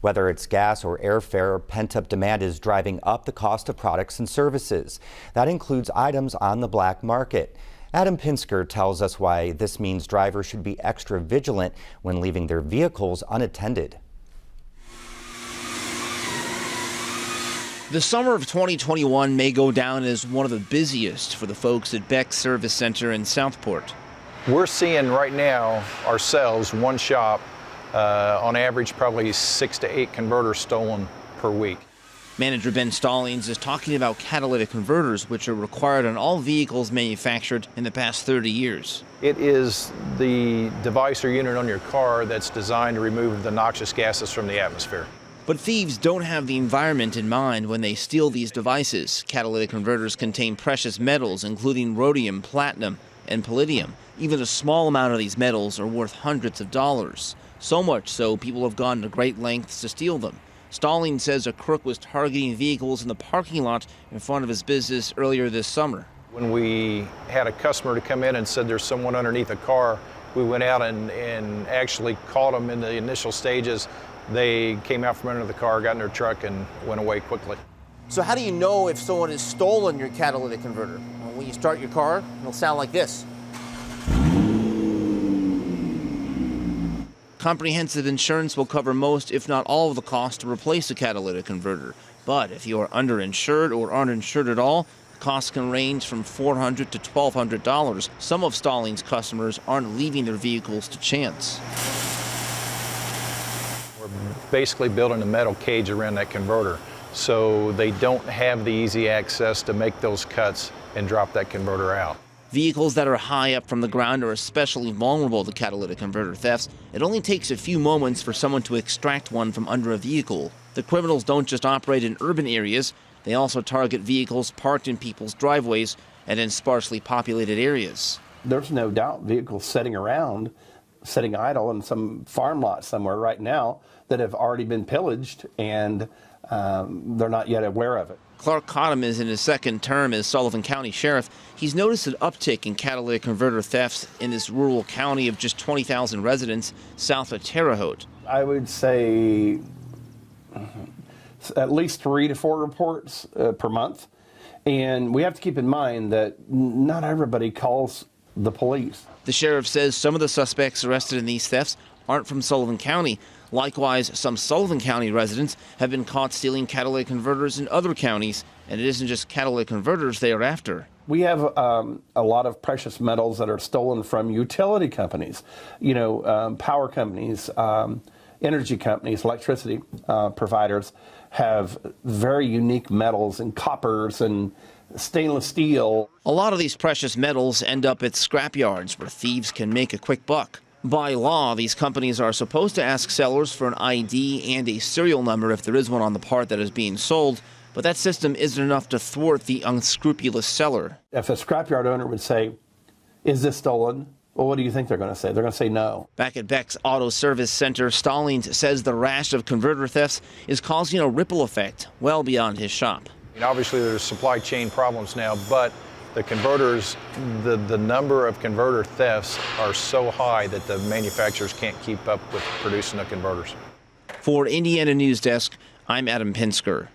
Whether it's gas or airfare, pent-up demand is driving up the cost of products and services. That includes items on the black market. Adam Pinsker tells us why this means drivers should be extra vigilant when leaving their vehicles unattended. The summer of 2021 may go down as one of the busiest for the folks at Beck's Service Center in Southport. We're seeing right now ourselves, one shop, on average probably 6 to 8 converters stolen per week. Manager Ben Stallings is talking about catalytic converters, which are required on all vehicles manufactured in the past 30 years. It is the device or unit on your car that's designed to remove the noxious gases from the atmosphere. But thieves don't have the environment in mind when they steal these devices. Catalytic converters contain precious metals, including rhodium, platinum, and palladium. Even a small amount of these metals are worth hundreds of dollars. So much so, people have gone to great lengths to steal them. Stallings says a crook was targeting vehicles in the parking lot in front of his business earlier this summer. When we had a customer to come in and said there's someone underneath a car, we went out and actually caught them in the initial stages. They came out from under the car, got in their truck, and went away quickly. So how do you know if someone has stolen your catalytic converter? Well, when you start your car, it'll sound like this. Comprehensive insurance will cover most, if not all, of the cost to replace a catalytic converter. But if you are underinsured or aren't insured at all, costs can range from $400 to $1,200. Some of Stallings' customers aren't leaving their vehicles to chance. We're basically building a metal cage around that converter, so they don't have the easy access to make those cuts and drop that converter out. Vehicles that are high up from the ground are especially vulnerable to catalytic converter thefts. It only takes a few moments for someone to extract one from under a vehicle. The criminals don't just operate in urban areas, they also target vehicles parked in people's driveways and in sparsely populated areas. There's no doubt vehicles sitting idle in some farm lot somewhere right now that have already been pillaged, and they're not yet aware of it. Clark Cottom is in his second term as Sullivan County Sheriff. He's noticed an uptick in catalytic converter thefts in this rural county of just 20,000 residents south of Terre Haute. I would say at least 3 to 4 reports per month. And we have to keep in mind that not everybody calls the police. The sheriff says some of the suspects arrested in these thefts aren't from Sullivan County. Likewise, some Sullivan County residents have been caught stealing catalytic converters in other counties, and it isn't just catalytic converters they are after. We have a lot of precious metals that are stolen from utility companies, power companies, energy companies, electricity providers have very unique metals and coppers and stainless steel. A lot of these precious metals end up at scrap yards where thieves can make a quick buck. By law, these companies are supposed to ask sellers for an ID and a serial number if there is one on the part that is being sold, but that system isn't enough to thwart the unscrupulous seller. If a scrapyard owner would say, "Is this stolen?" Well, what do you think they're going to say? They're going to say no. Back at Beck's Auto Service Center, Stallings says the rash of converter thefts is causing a ripple effect well beyond his shop. Obviously, there's supply chain problems now, but the converters, the number of converter thefts are so high that the manufacturers can't keep up with producing the converters. For Indiana News Desk, I'm Adam Pinsker.